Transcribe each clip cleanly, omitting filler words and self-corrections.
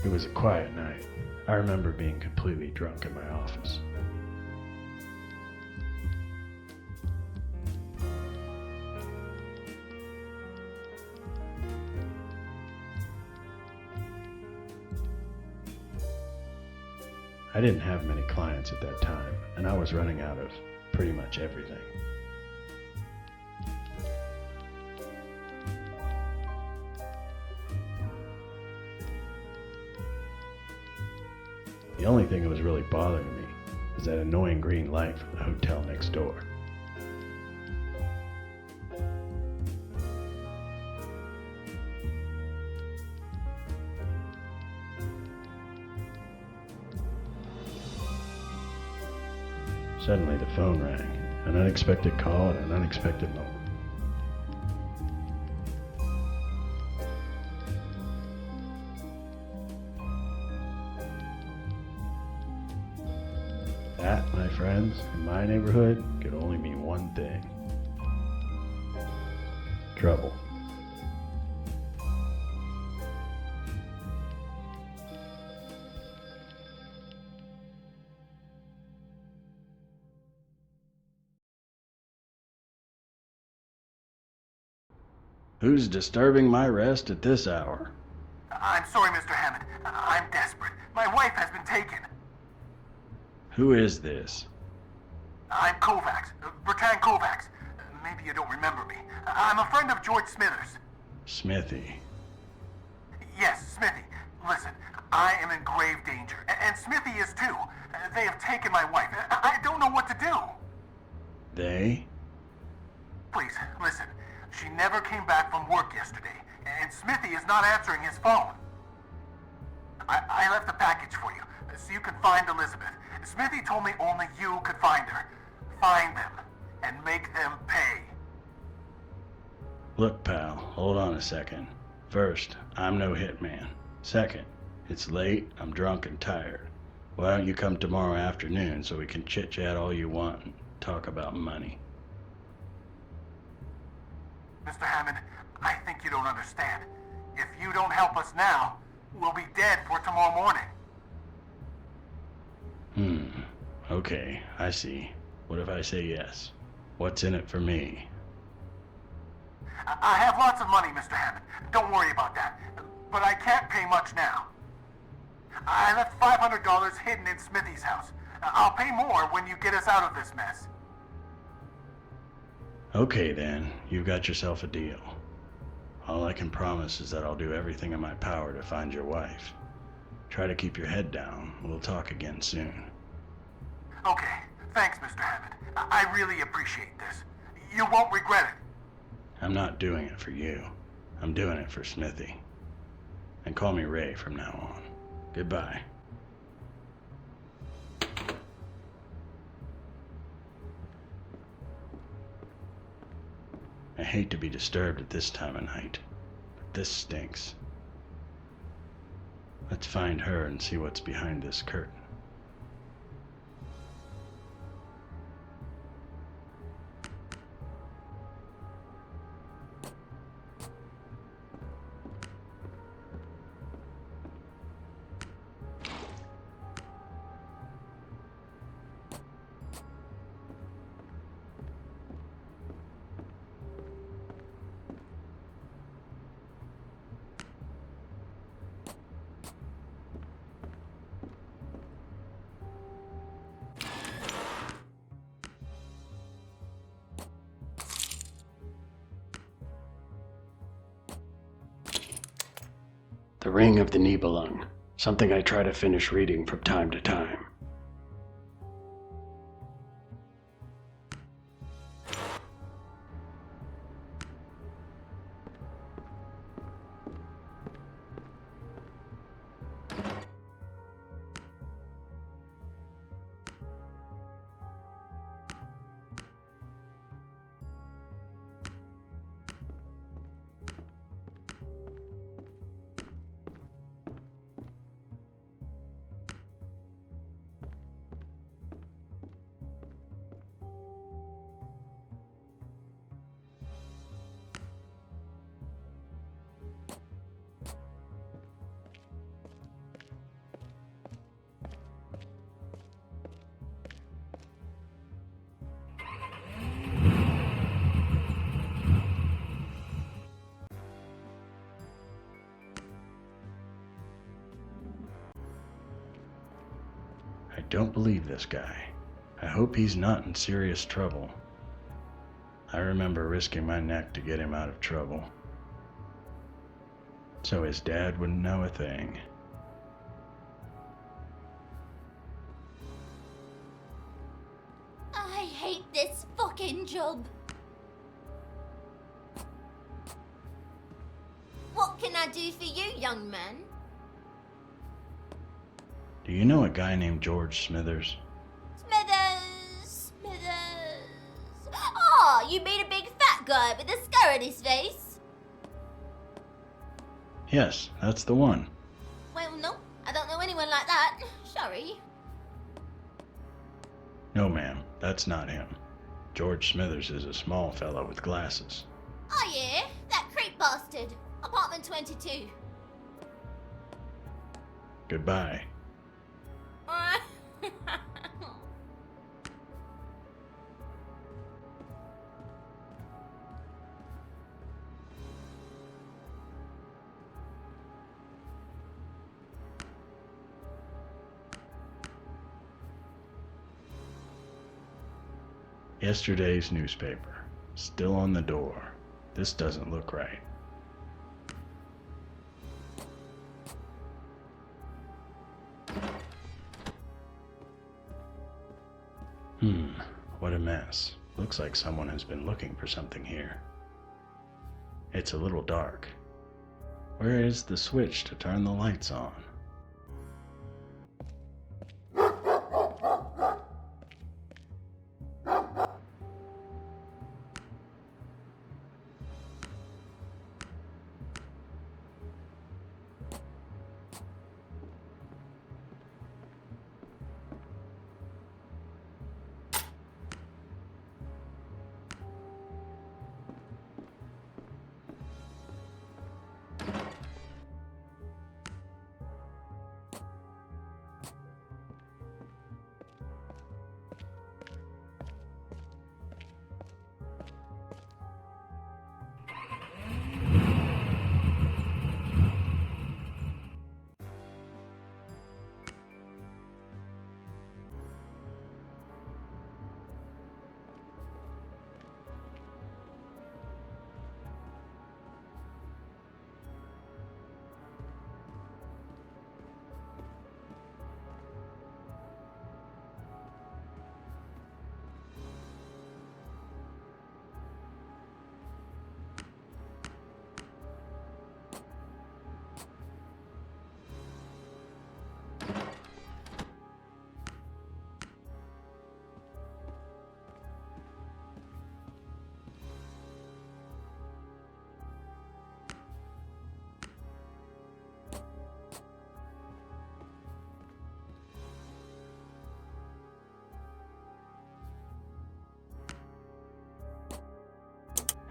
It was a quiet night. I remember being completely drunk in my office. I didn't have many clients at that time, and I was running out of pretty much everything. The only thing that was really bothering me was that annoying green light from the hotel next door. Suddenly the phone rang, an unexpected call at an unexpected moment. That, my friends, in my neighborhood, could only mean one thing. Trouble. Who's disturbing my rest at this hour? I'm sorry, Mr. Hammond. I'm desperate. My wife has been taken. Who is this? I'm Kovacs, Bertrand Kovacs. Maybe you don't remember me. I'm a friend of George Smithers. Smithy. Yes, Smithy. Listen, I am in grave danger, and Smithy is too. They have taken my wife. I don't know what to do. They? Please, listen. She never came back from work yesterday, and Smithy is not answering his phone. I left a package for you, so you can find Elizabeth. Smithy told me only you could find her. Find them, and make them pay. Look, pal, hold on a second. First, I'm no hitman. Second, it's late, I'm drunk and tired. Why don't you come tomorrow afternoon so we can chit-chat all you want and talk about money? Mr. Hammond, I think you don't understand. If you don't help us now, we'll be dead for tomorrow morning. Okay, I see. What if I say yes? What's in it for me? I have lots of money, Mr. Hammond. Don't worry about that. But I can't pay much now. I left $500 hidden in Smithy's house. I'll pay more when you get us out of this mess. Okay then, you've got yourself a deal. All I can promise is that I'll do everything in my power to find your wife. Try to keep your head down. We'll talk again soon. Okay, thanks, Mr. Hammond. I really appreciate this. You won't regret it. I'm not doing it for you. I'm doing it for Smithy. And call me Ray from now on. Goodbye. I hate to be disturbed at this time of night, but this stinks. Let's find her and see what's behind this curtain. The Ring of the Nibelung, something I try to finish reading from time to time. don't believe this guy. I hope he's not in serious trouble. I remember risking my neck to get him out of trouble. So his dad wouldn't know a thing. I hate this fucking job. What can I do for you, young man? Do you know a guy named George Smithers? Smithers! Oh, you mean a big fat guy with a scar on his face? Yes, that's the one. Well, no, I don't know anyone like that. Sorry. No, ma'am, that's not him. George Smithers is a small fellow with glasses. Oh yeah, that creep bastard. Apartment 22. Goodbye. Yesterday's newspaper. Still on the door. This doesn't look right. What a mess. Looks like someone has been looking for something here. It's a little dark. Where is the switch to turn the lights on?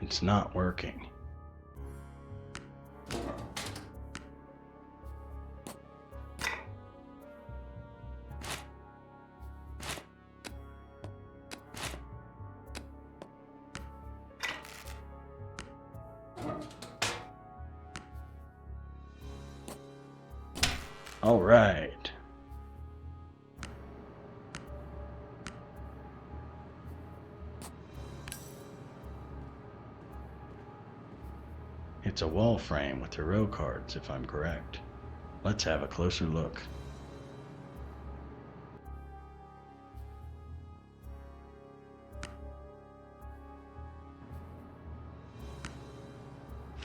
It's not working. All right. It's a wall frame with tarot cards, if I'm correct. Let's have a closer look.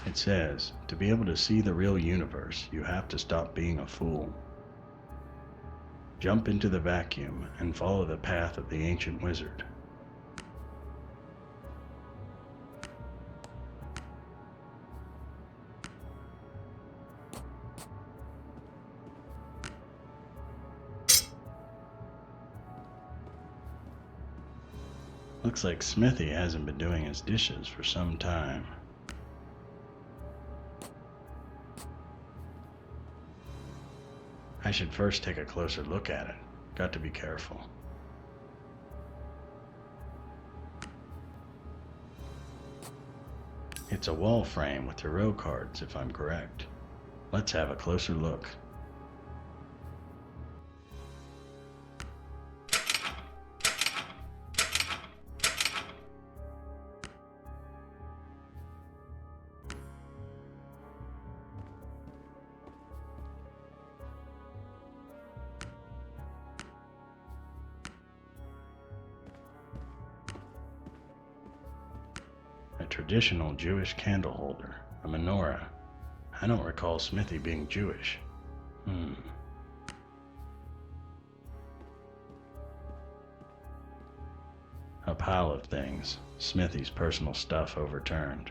It says, to be able to see the real universe, you have to stop being a fool. Jump into the vacuum and follow the path of the ancient wizard. Looks like Smithy hasn't been doing his dishes for some time. I should first take a closer look at it. Got to be careful. It's a wall frame with tarot cards, if I'm correct. Let's have a closer look. traditional Jewish candle holder, a menorah. I don't recall Smithy being Jewish. A pile of things, Smithy's personal stuff overturned.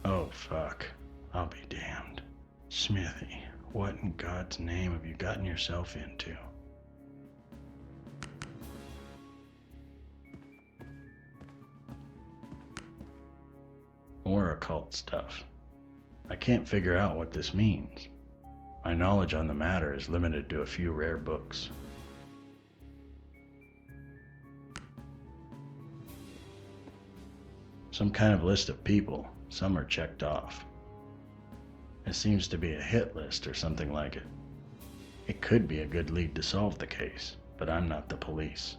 Oh fuck, I'll be damned. Smithy, what in God's name have you gotten yourself into? More occult stuff. I can't figure out what this means. My knowledge on the matter is limited to a few rare books. Some kind of list of people, some are checked off. It seems to be a hit list or something like it. It could be a good lead to solve the case, but I'm not the police.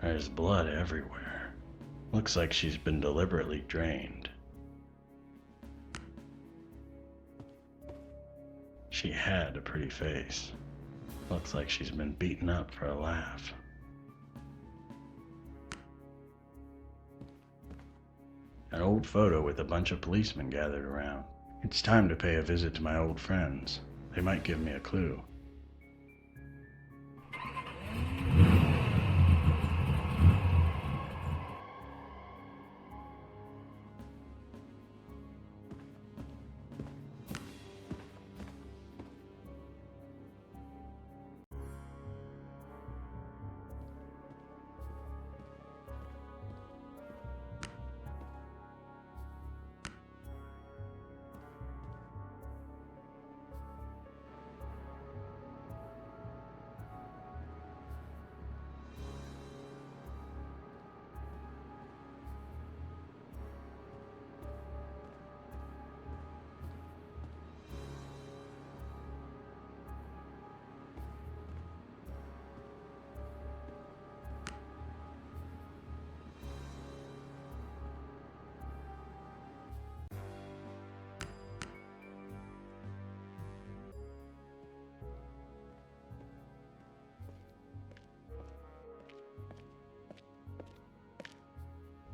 There's blood everywhere. Looks like she's been deliberately drained. She had a pretty face. Looks like she's been beaten up for a laugh. An old photo with a bunch of policemen gathered around. It's time to pay a visit to my old friends. They might give me a clue.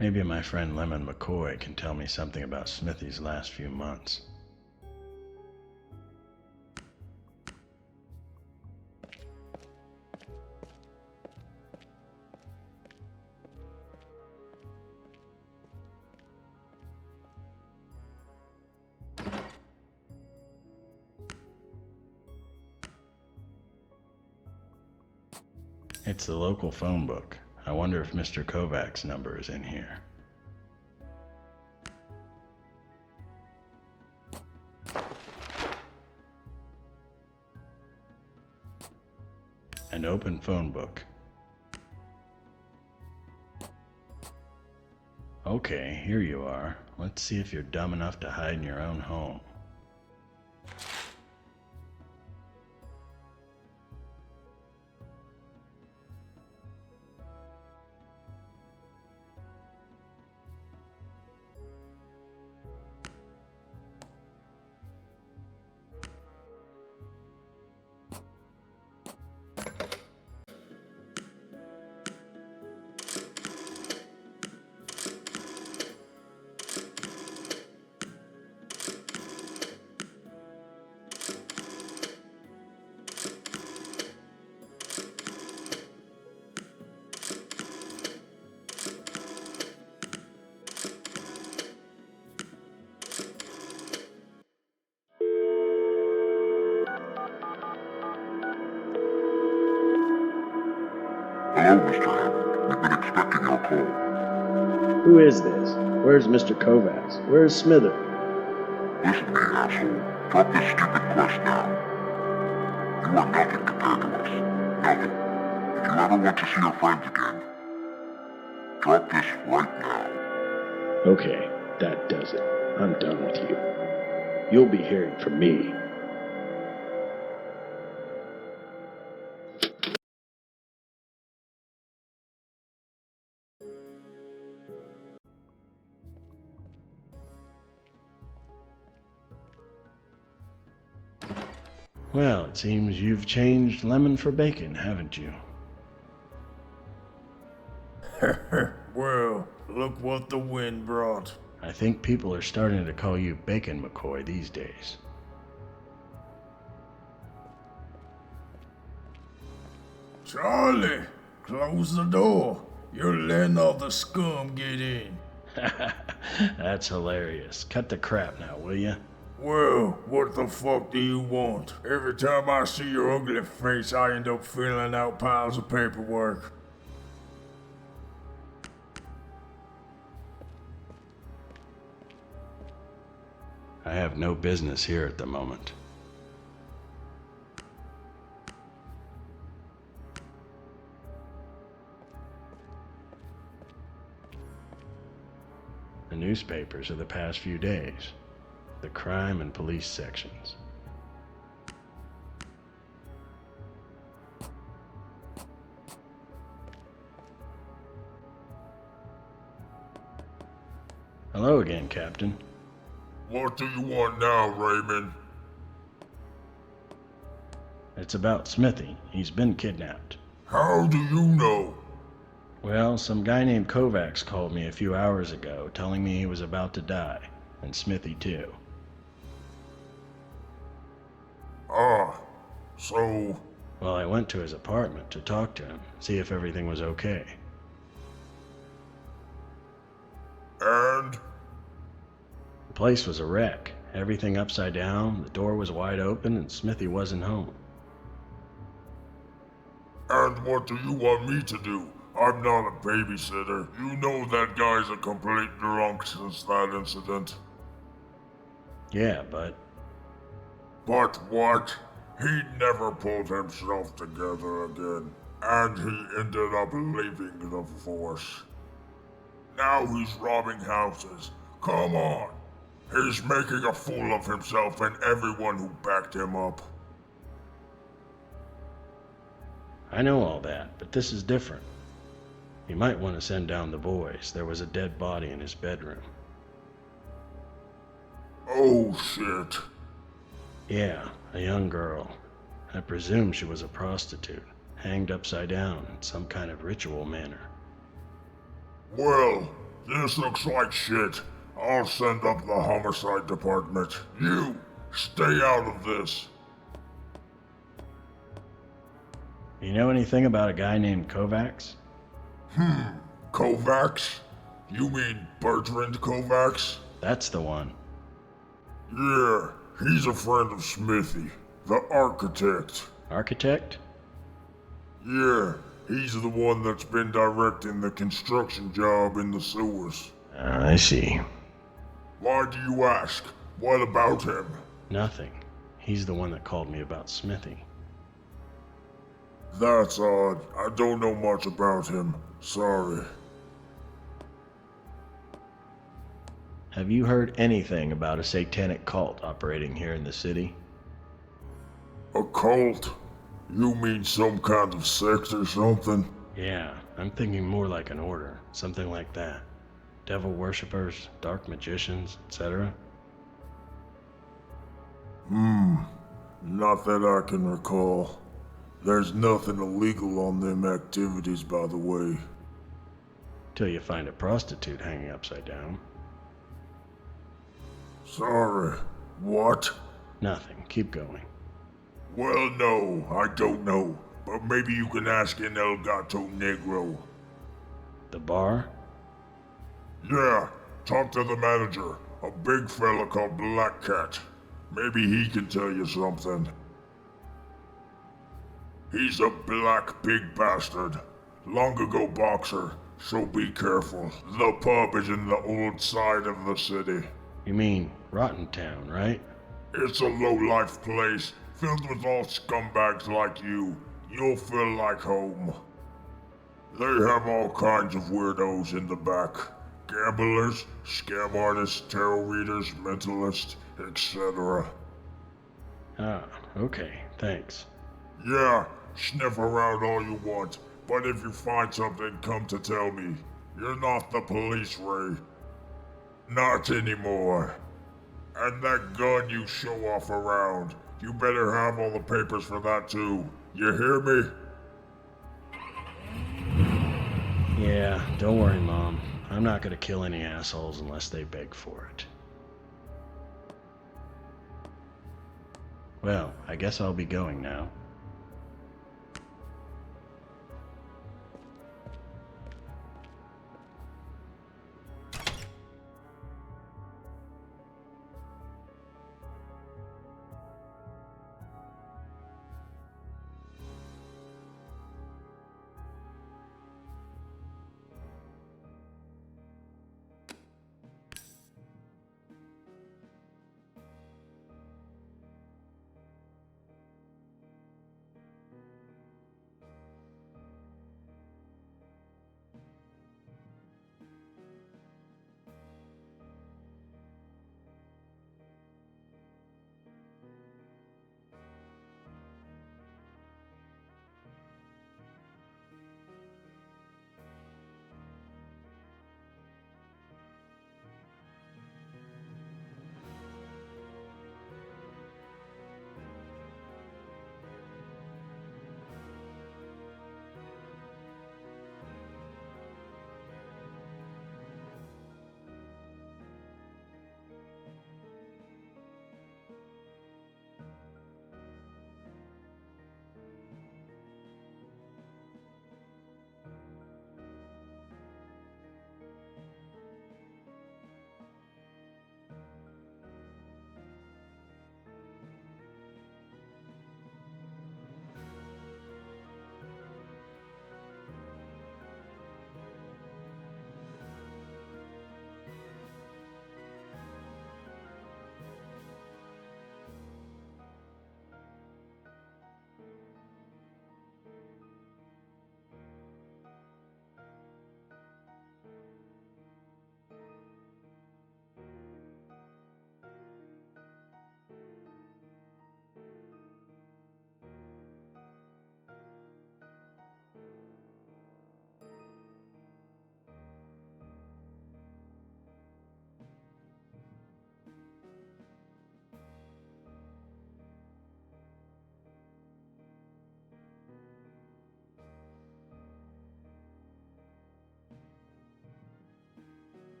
Maybe my friend Lemon McCoy can tell me something about Smithy's last few months. It's the local phone book. I wonder if Mr. Kovac's number is in here. An open phone book. Okay, here you are. Let's see if you're dumb enough to hide in your own home. Hello, Mr. Hammond. We've been expecting your call. Who is this? Where's Mr. Kovacs? Where's Smither? Listen to me, asshole. Drop this stupid quest now. You are nothing compared to us. Nothing. If you ever want to see your friends again, drop this right now. Okay, that does it. I'm done with you. You'll be hearing from me. Well, it seems you've changed lemon for bacon, haven't you? Well, look what the wind brought. I think people are starting to call you Bacon McCoy these days. Charlie, close the door. You're letting all the scum get in. That's hilarious. Cut the crap now, will ya? Well, what the fuck do you want? Every time I see your ugly face, I end up filling out piles of paperwork. I have no business here at the moment. The newspapers of the past few days. The crime and police sections. Hello again, Captain. What do you want now, Raymond? It's about Smithy. He's been kidnapped. How do you know? Well, some guy named Kovacs called me a few hours ago, telling me he was about to die, and Smithy too. Ah, so... Well, I went to his apartment to talk to him, see if everything was okay. And? The place was a wreck. Everything upside down, the door was wide open, and Smithy wasn't home. And what do you want me to do? I'm not a babysitter. You know that guy's a complete drunk since that incident. Yeah, but But what? He never pulled himself together again. And he ended up leaving the force. Now he's robbing houses. Come on. He's making a fool of himself and everyone who backed him up. I know all that, but this is different. You might want to send down the boys. There was a dead body in his bedroom. Oh shit. Yeah, a young girl. I presume she was a prostitute, hanged upside down in some kind of ritual manner. Well, this looks like shit. I'll send up the homicide department. You, stay out of this. You know anything about a guy named Kovacs? Kovacs? You mean Bertrand Kovacs? That's the one. Yeah, he's a friend of Smithy, the architect. Architect? Yeah, he's the one that's been directing the construction job in the sewers. I see. Why do you ask? What about him? Nothing. He's the one that called me about Smithy. That's odd. I don't know much about him. Sorry. Have you heard anything about a satanic cult operating here in the city? A cult? You mean some kind of sect or something? Yeah, I'm thinking more like an order, something like that. Devil worshippers, dark magicians, etc. Not that I can recall. There's nothing illegal on them activities, by the way. Till you find a prostitute hanging upside down. Sorry. What? Nothing. Keep going. Well, no, I don't know. But maybe you can ask in El Gato Negro. The bar? Yeah, talk to the manager. A big fella called Black Cat. Maybe he can tell you something. He's a black big bastard. Long ago boxer, so be careful. The pub is in the old side of the city. You mean Rotten Town, right? It's a low-life place, filled with all scumbags like you. You'll feel like home. They have all kinds of weirdos in the back. Gamblers, scam artists, tarot readers, mentalists, etc. Ah, okay, thanks. Yeah, sniff around all you want, but if you find something, come to tell me. You're not the police, Ray. Not anymore. And that gun you show off around, You better have all the papers for that too. You hear me? Yeah, don't worry, Mom. I'm not gonna kill any assholes unless they beg for it. Well, I guess I'll be going now.